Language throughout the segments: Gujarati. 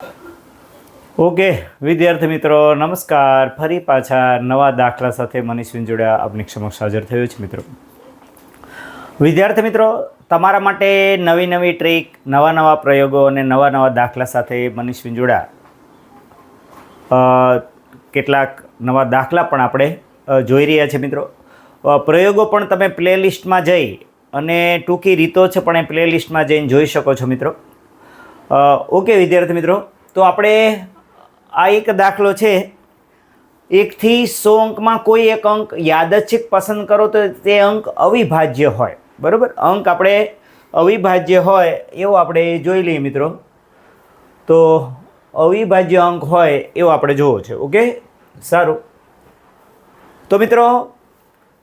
ઓકે વિદ્યાર્થી મિત્રો નમસ્કાર. ફરી પાછા નવા દાખલા સાથે મનીષ વિંજોડિયા આપની સમક્ષ હાજર થયો છે. મિત્રો વિદ્યાર્થી મિત્રો, તમારા માટે નવી નવી ટ્રીક, નવા નવા પ્રયોગો અને નવા નવા દાખલા સાથે મનીષ વિંજોડિયા કેટલાક નવા દાખલા પણ આપણે જોઈ રહ્યા છે. મિત્રો પ્રયોગો પણ તમે પ્લેલિસ્ટમાં જઈ અને ટૂંકી રીતો છે પણ એ પ્લેલિસ્ટમાં જઈને જોઈ શકો છો. મિત્રો ઓકે વિદ્યાર્થી મિત્રો, તો આપણે આ એક દાખલો છે, 1 થી 100 અંકમાં કોઈ એક અંક યાદચ્છિક પસંદ કરો તો તે અંક અવિભાજ્ય હોય. બરાબર, અંક આપણે અવિભાજ્ય હોય એવો આપણે જોઈ લઈએ. મિત્રો તો અવિભાજ્ય અંક હોય એવો આપણે જોવો છે. ઓકે, સારું. તો મિત્રો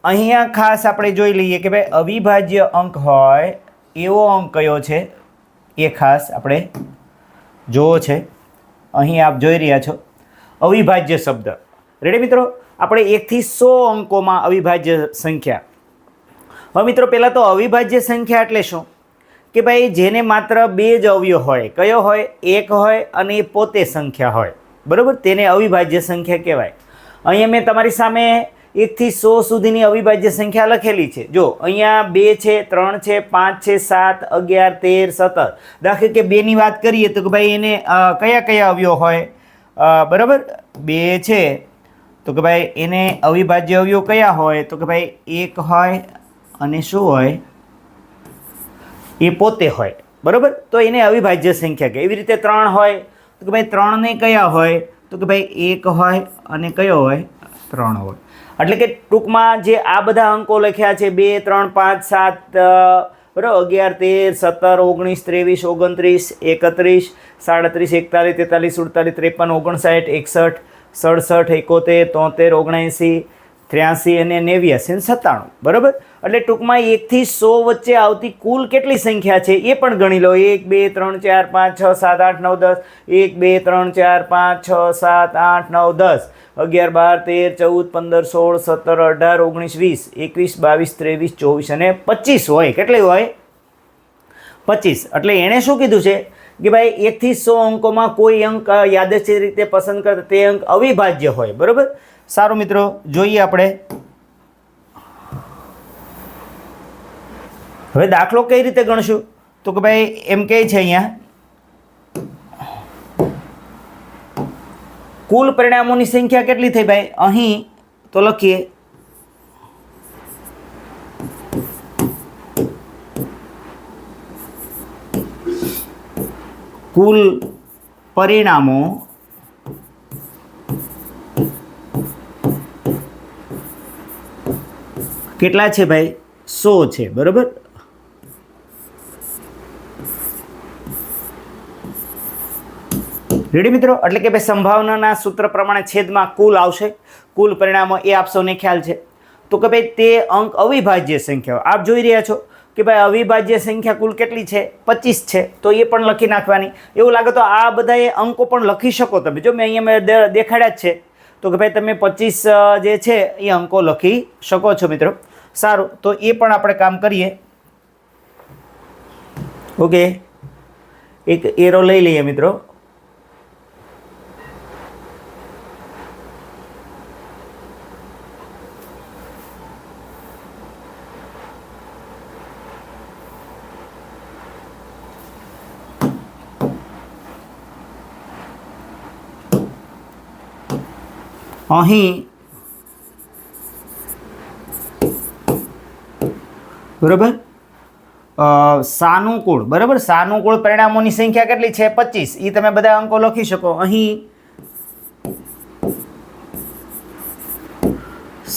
અહીંયા ખાસ આપણે જોઈ લઈએ કે ભાઈ અવિભાજ્ય અંક હોય એવો અંક કયો છે એ ખાસ આપણે જોવો છે. અહીં આપ જોઈ રહ્યા છો અવિભાજ્ય શબ્દ. રેડી મિત્રો, આપણે 1 થી 100 અંકોમાં અવિભાજ્ય સંખ્યા. હવે મિત્રો પહેલાં તો અવિભાજ્ય સંખ્યા એટલે શું કે ભાઈ જેને માત્ર 2 જ અવયવ હોય. કયો હોય? 1 હોય અને એ પોતે સંખ્યા હોય. બરાબર, તેને અવિભાજ્ય સંખ્યા કહેવાય. અહીંયા મેં તમારી સામે 1 થી 100 સુધીની અવિભાજ્ય સંખ્યા લખેલી છે. જો અહીંયા 2 છે, 3 છે, 5 છે, 7, 11, 13, 17. દાખલા કે 2ની વાત કરીએ તો કે ભાઈ એને કયા કયા અવયવ હોય? બરાબર, 2 છે તો કે ભાઈ એને અવિભાજ્ય અવયવ કયા હોય? તો કે ભાઈ 1 હોય અને શું હોય? એ પોતે હોય. બરાબર, તો એને અવિભાજ્ય સંખ્યા કહે. એવી રીતે 3 હોય તો કે ભાઈ 3 ને કયા હોય? તો કે ભાઈ 1 હોય અને કયો હોય? 3 હોય. એટલે કે ટૂંકમાં જે આ બધા અંકો લખ્યા છે 2, 3, 5, 7, બરાબર, 11, 13, 17, 19, 23, 29, 31, 37, 41, 43, 48, 59, 60, 61, 67, 71, 73, 79, 83 અને 89 અને 97. બરાબર, એટલે ટૂંકમાં 1 થી 100 વચ્ચે આવતી કુલ કેટલી સંખ્યા છે એ પણ ગણી લો. 1, 2, 3, 4, 5, 6, 7, 8, 9, 10. 1, 2, 3, 4, 5, 6, 7, 8, 9, 10, 11, 12, 13, 14, 15, 16, 17, 18, 19, 20, 21, 22, 23, 24 અને 25 હોય. કેટલી હોય? 25. એટલે એણે શું કીધું છે કે ભાઈ 1 થી 100 અંકોમાં કોઈ અંક યાદચ્છિક રીતે પસંદ કરતા તે અંક અવિભાજ્ય હોય. બરાબર, સારું મિત્રો, જોઈએ આપણે હવે દાખલો કઈ રીતે ગણશું. તો કે ભાઈ એમ કહે છે અહીંયા કુલ પરિણામોની સંખ્યા કેટલી થઈ ભાઈ? અહીં તો લખીએ કુલ પરિણામો કેટલા છે ભાઈ? 100 છે. બરાબર, રેડી મિત્રો? એટલે કે ભાઈ સંભાવનાના સૂત્ર પ્રમાણે છેદમાં કુલ આવશે. કુલ પરિણામો એ આપ સૌને ખ્યાલ છે. તો કે ભાઈ તે અંક અવિભાજ્ય સંખ્યાઓ આપ જોઈ રહ્યા છો કે ભાઈ અવિભાજ્ય સંખ્યા કુલ કેટલી છે? 25 છે. તો એ પણ લખી નાખવાની. એવું લાગે તો આ બધા એ અંકો પણ લખી શકો તમે. જો મેં અહીંયા મેં દેખાડ્યા જ છે તો કે ભાઈ તમે 25 જે છે એ અંકો લખી શકો છો. મિત્રો સારું, તો એ પણ આપણે કામ કરીએ. ઓકે, એક એરો લઈ લઈએ મિત્રો. અહીં બરાબર સાનુકૂળ, બરાબર, સાનુકૂળ પરિણામોની સંખ્યા કેટલી છે? 25. એ તમે બધા અંકો લખી શકો. અહીં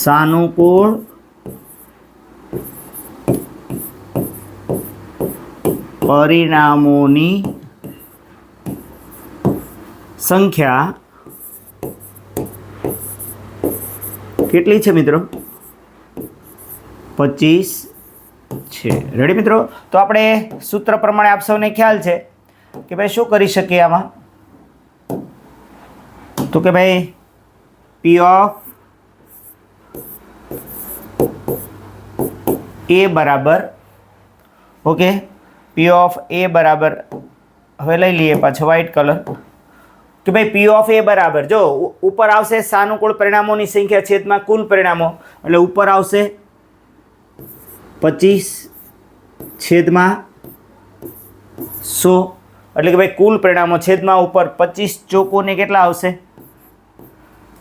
સાનુકૂળ પરિણામોની સંખ્યા કેટલી છે મિત્રો? 25 છે. રેડી મિત્રો? તો આપણે સૂત્ર પ્રમાણે આપ સૌને ખ્યાલ છે કે ભાઈ શું કરી શકીએ આમાં? તો કે ભાઈ P ઓફ A બરાબર ઓકે પી ઓફ એ બરાબર, હવે લઈ લઈએ પાછો વ્હાઇટ કલર, કે ભાઈ પી ઓફ એ બરાબર, જો ઉપર આવશે સાનુકૂળ પરિણામોની સંખ્યા છેદમાં કુલ પરિણામો, એટલે ઉપર આવશે 25 છેદમાં 100, એટલે કે ભાઈ કુલ પરિણામો છેદમાં ઉપર 25 ચોકોને કેટલા આવશે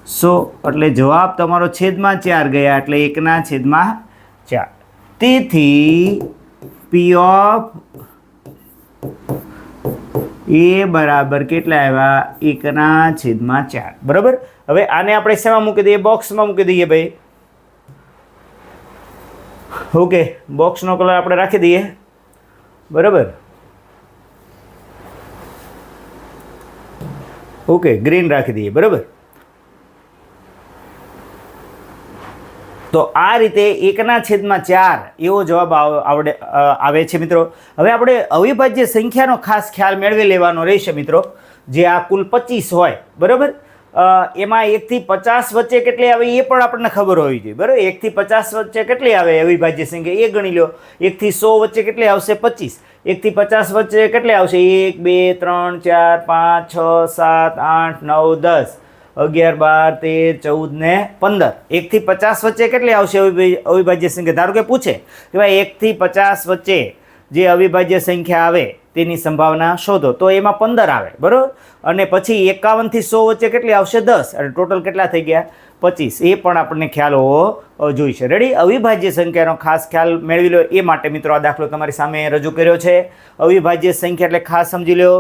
100, એટલે જવાબ તમારો છેદમાં 4 ગયા, એટલે 1/4. તેથી પી ઓફ એ બરાબર કેટલા આવ્યા 1/4. બરાબર. હવે આને આપણે શેમાં મૂકી દઈએ? બોક્સમાં મૂકી દઈએ ભાઈ. ઓકે, બોક્સનો કલર આપણે રાખી દઈએ. બરાબર. ઓકે, ગ્રીન રાખી દઈએ. બરાબર. તો આ રીતે 1/4 એવો જવાબ આવે છે મિત્રો. હવે આપણે અવિભાજ્ય સંખ્યાનો ખાસ ખ્યાલ મેળવી લેવાનો રહેશે મિત્રો. જે આ કુલ 25 હોય, બરાબર, એમાં 1 થી 50 વચ્ચે કેટલી આવે એ પણ આપણને ખબર હોવી જોઈએ. બરાબર, 1 થી 50 વચ્ચે કેટલી આવે અવિભાજ્ય સંખ્યા એ ગણી લો. 1 થી 100 વચ્ચે કેટલી આવશે 25. 1 થી 50 વચ્ચે કેટલી આવશે 1 2 3 4 5 6 7 8 9 10 11 12 13 14 ને 15. 1 થી 50 વચ્ચે કેટલી આવશે અવિભાજ્ય સંખ્યા? ધારો કે પૂછે કે ભાઈ 1 થી 50 વચ્ચે જે અવિભાજ્ય સંખ્યા આવે તેની સંભાવના શોધો, તો એમાં 15 આવે. બરાબર. અને પછી 51 થી 100 વચ્ચે કેટલી આવશે 10, અને ટોટલ કેટલા થઈ ગયા 25. એ પણ આપણને ખ્યાલ હોવો જોઈશે. રેડી. અવિભાજ્ય સંખ્યાનો ખાસ ખ્યાલ મેળવી લો એ માટે મિત્રો આ દાખલો તમારી સામે રજૂ કર્યો છે. અવિભાજ્ય સંખ્યા એટલે ખાસ સમજી લો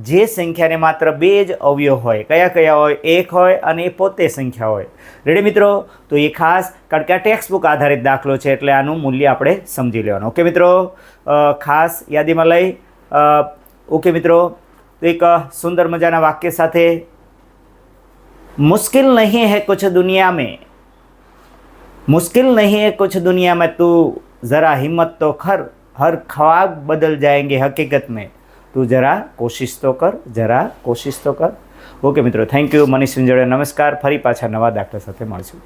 જે સંખ્યાને માત્ર 2 જ અવયવ હોય. કયા કયા હોય? 1 હોય અને એ પોતે સંખ્યા હોય. રેડી મિત્રો. તો એ ખાસ, કારણ કે આ ટેક્સ્ટ બુક આધારિત દાખલો છે એટલે આનું મૂલ્ય આપણે સમજી લેવાનું. ઓકે મિત્રો, ખાસ યાદીમાં લઈ. ઓકે મિત્રો, તો એક સુંદર મજાના વાક્ય સાથે, मुश्किल नहीं है कुछ दुनिया में, मुश्किल नहीं है कुछ दुनिया में, तू ज़रा हिम्मत तो कर, हर ख्वाब बदल जाएंगे हकीकत में, તું જરા કોશિશ તો કર, જરા કોશિશ તો કર. ઓકે મિત્રો, થેન્ક યુ. મનીષ વિંજોડે નમસ્કાર. ફરી પાછા નવા દાખલા સાથે મળશું.